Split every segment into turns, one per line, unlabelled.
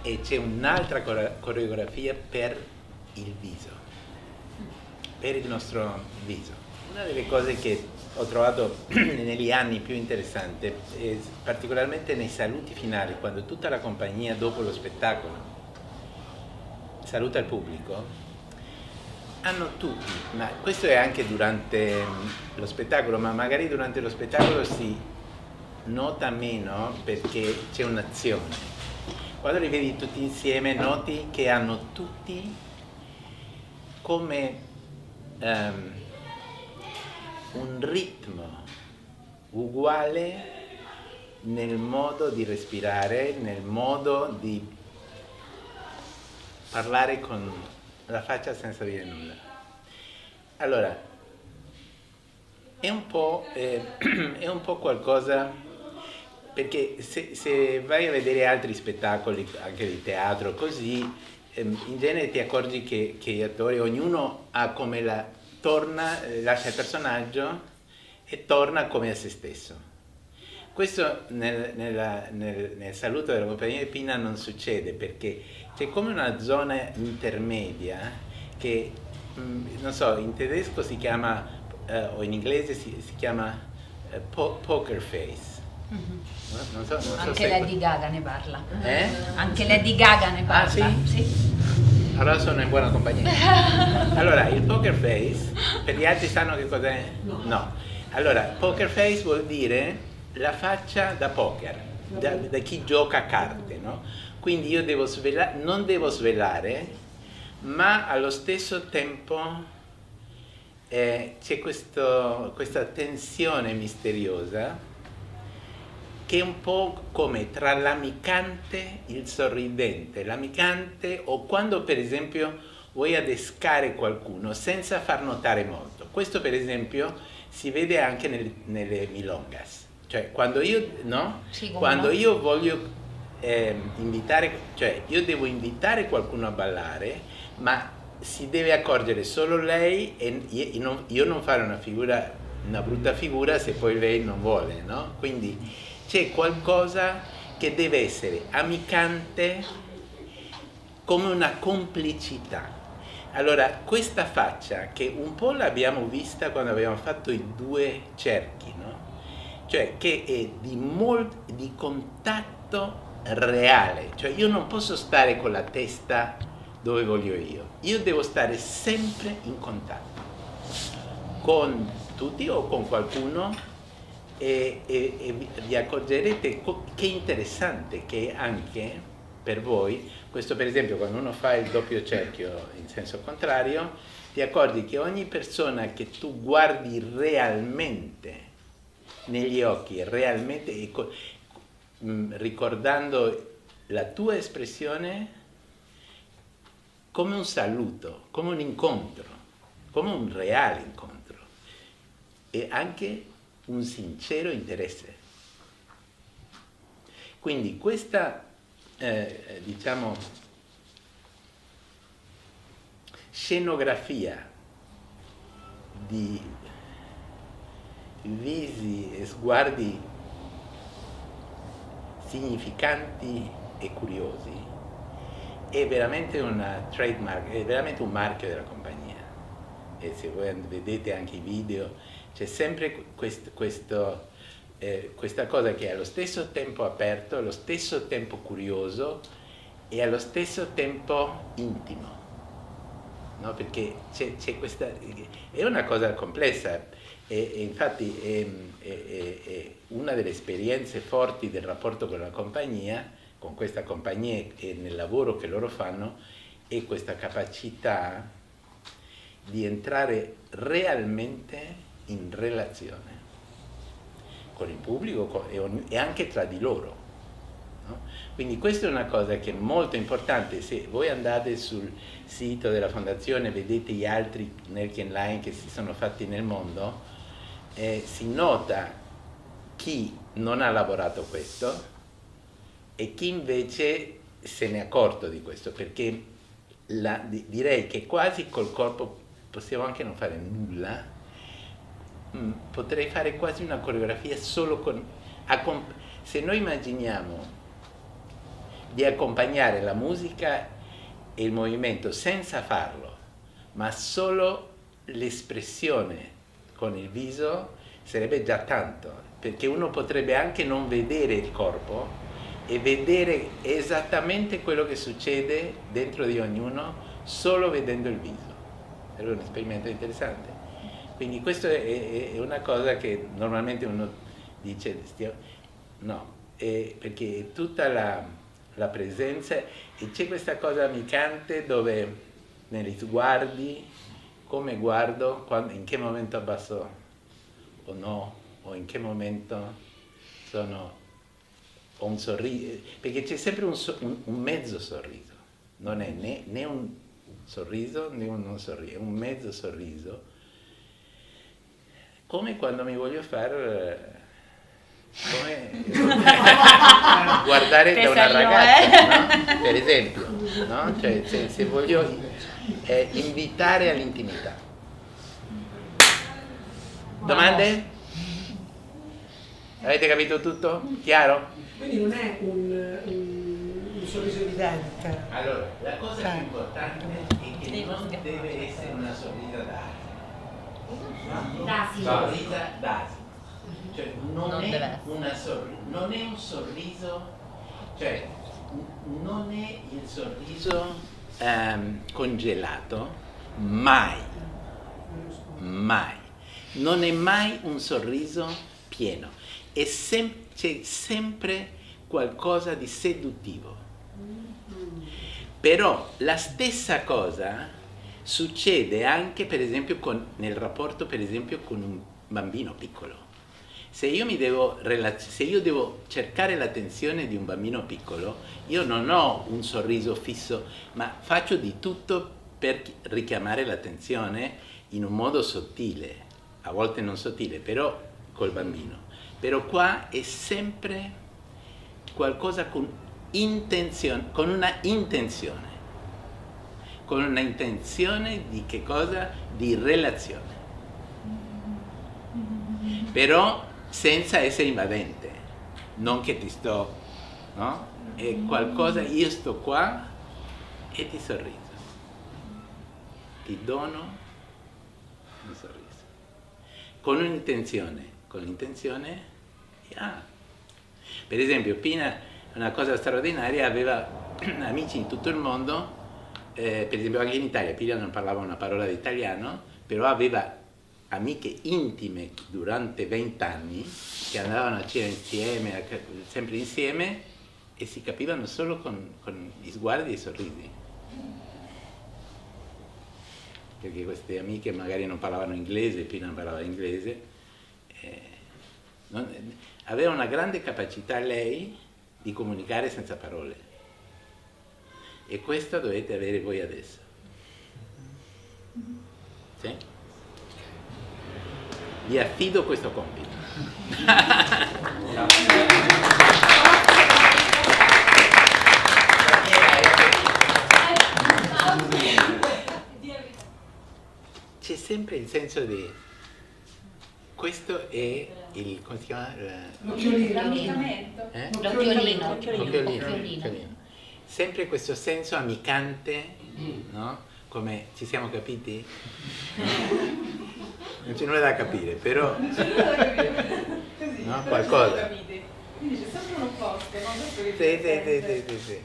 E c'è un'altra coreografia per il viso, per il nostro viso. Una delle cose che ho trovato negli anni più interessante, è particolarmente nei saluti finali, quando tutta la compagnia dopo lo spettacolo saluta il pubblico, hanno tutti, ma questo è anche durante lo spettacolo, ma magari durante lo spettacolo si nota meno perché c'è un'azione. Quando li vedi tutti insieme noti che hanno tutti come un ritmo uguale nel modo di respirare, nel modo di parlare con la faccia senza dire nulla. Allora, è un po' qualcosa, perché se vai a vedere altri spettacoli, anche di teatro, così, in genere ti accorgi che gli attori, ognuno ha come lascia il personaggio e torna come a se stesso. Questo nel saluto della compagnia di Pina non succede, perché c'è come una zona intermedia che, non so, in tedesco si chiama, o in inglese si chiama poker face. Non so
anche Lady Gaga ne parla.
Anche
Lady Gaga ne parla.
Ah, sì? Allora sono in buona compagnia. Allora, il poker face, per gli altri sanno che cos'è? No. Allora, poker face vuol dire la faccia da poker, da chi gioca a carte, no? Quindi io non devo svelare, ma allo stesso tempo c'è questa tensione misteriosa che è un po' come tra l'amicante e il sorridente. L'amicante, o quando per esempio vuoi adescare qualcuno senza far notare molto. Questo per esempio si vede anche nelle milongas. Cioè quando io, no?
Sì,
quando
no?
io voglio invitare, cioè io devo invitare qualcuno a ballare, ma si deve accorgere solo lei e io non fare una brutta figura se poi lei non vuole, no? Quindi c'è qualcosa che deve essere amicante, come una complicità. Allora, questa faccia, che un po' l'abbiamo vista quando abbiamo fatto i due cerchi, no? Cioè che è di contatto reale, cioè io non posso stare con la testa dove voglio io devo stare sempre in contatto con tutti o con qualcuno. E vi accorgerete che interessante che anche per voi, questo per esempio quando uno fa il doppio cerchio in senso contrario, ti accorgi che ogni persona che tu guardi realmente negli occhi, realmente ricordando la tua espressione, come un saluto, come un incontro, come un reale incontro e anche un sincero interesse. Quindi questa, diciamo, scenografia di visi e sguardi significanti e curiosi è veramente una trademark, è veramente un marchio della compagnia. E se voi vedete anche i video, c'è sempre questa cosa che è allo stesso tempo aperto, allo stesso tempo curioso e allo stesso tempo intimo, no? Perché c'è questa, è una cosa complessa e infatti è una delle esperienze forti del rapporto con la compagnia, con questa compagnia e nel lavoro che loro fanno, è questa capacità di entrare realmente in relazione con il pubblico e anche tra di loro. no? Quindi questa è una cosa che è molto importante. Se voi andate sul sito della fondazione, vedete gli altri Nerken Line che si sono fatti nel mondo, si nota chi non ha lavorato questo e chi invece se ne è accorto di questo, perché direi che quasi col corpo possiamo anche non fare nulla. Potrei fare quasi una coreografia solo con... se noi immaginiamo di accompagnare la musica e il movimento senza farlo, ma solo l'espressione con il viso, sarebbe già tanto, perché uno potrebbe anche non vedere il corpo e vedere esattamente quello che succede dentro di ognuno solo vedendo il viso. È un esperimento interessante. Quindi questo è una cosa che normalmente uno dice, no, perché è tutta la presenza, e c'è questa cosa amicante dove negli sguardi, come guardo, in che momento abbasso o no, o in che momento ho un sorriso, perché c'è sempre un mezzo sorriso, non è né un sorriso né un non sorriso, è un mezzo sorriso, come quando mi voglio fare come guardare da una ragazza, no? Per esempio, no? Cioè, se voglio invitare all'intimità. Domande? Avete capito tutto? Chiaro?
Quindi non è un sorriso evidente.
Allora, la cosa più importante è che non deve essere una sorrisa d'asino. Sorrisa d'asino. Cioè non è un sorriso, cioè non è il sorriso congelato, mai. Non è mai un sorriso pieno, c'è sempre qualcosa di seduttivo. Però la stessa cosa succede anche per esempio nel rapporto per esempio con un bambino piccolo. Se io devo cercare l'attenzione di un bambino piccolo, io non ho un sorriso fisso, ma faccio di tutto per richiamare l'attenzione in un modo sottile, a volte non sottile, però col bambino. Però qua è sempre qualcosa con una intenzione di che cosa? Di relazione. Però senza essere invadente, non che ti sto, no? È qualcosa, io sto qua e ti sorriso, ti dono un sorriso, con l'intenzione, per esempio Pina, una cosa straordinaria, aveva amici in tutto il mondo, per esempio anche in Italia, Pina non parlava una parola di italiano, però aveva amiche intime durante 20 anni che andavano a cena insieme, sempre insieme, e si capivano solo con gli sguardi e i sorrisi. Perché queste amiche magari non parlavano inglese, Pina parlava inglese, aveva una grande capacità lei di comunicare senza parole. E questa dovete avere voi adesso. Sì? Vi affido questo compito. C'è sempre il senso di... Questo è il... come si chiama?
L'occhiolino.
L'occhiolino.
Sempre questo senso amicante, no? Come ci siamo capiti? Non c'è nulla da capire, però... no? Qualcosa.
Quindi c'è sempre un opposto, no?
Sì.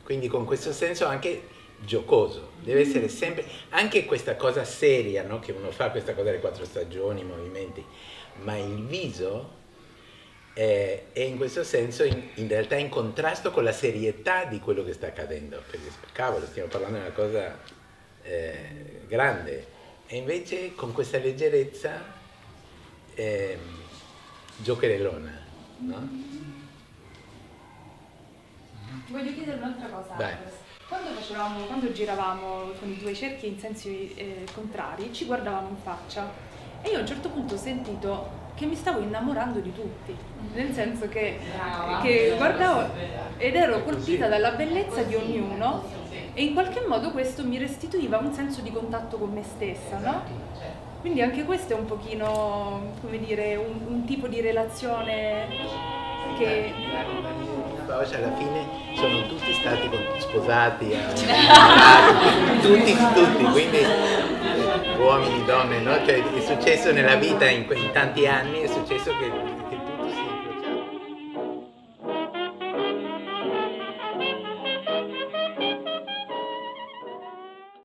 Quindi con questo senso anche giocoso, deve essere sempre, anche questa cosa seria, no? Che uno fa, questa cosa delle 4 stagioni, i movimenti, ma il viso è in questo senso in realtà in contrasto con la serietà di quello che sta accadendo, perché cavolo, stiamo parlando di una cosa grande, e invece con questa leggerezza giocherellona, no?
Voglio chiedere un'altra cosa.
Vai.
Quando giravamo con i due cerchi in sensi contrari, ci guardavamo in faccia e io a un certo punto ho sentito che mi stavo innamorando di tutti, nel senso che guardavo ed ero colpita dalla bellezza di ognuno e in qualche modo questo mi restituiva un senso di contatto con me stessa, no? Quindi anche questo è un pochino, come dire, un tipo di relazione che...
Poi alla fine sono tutti stati sposati, tutti, quindi uomini, donne, no? Cioè, è successo nella vita in tanti anni, è successo che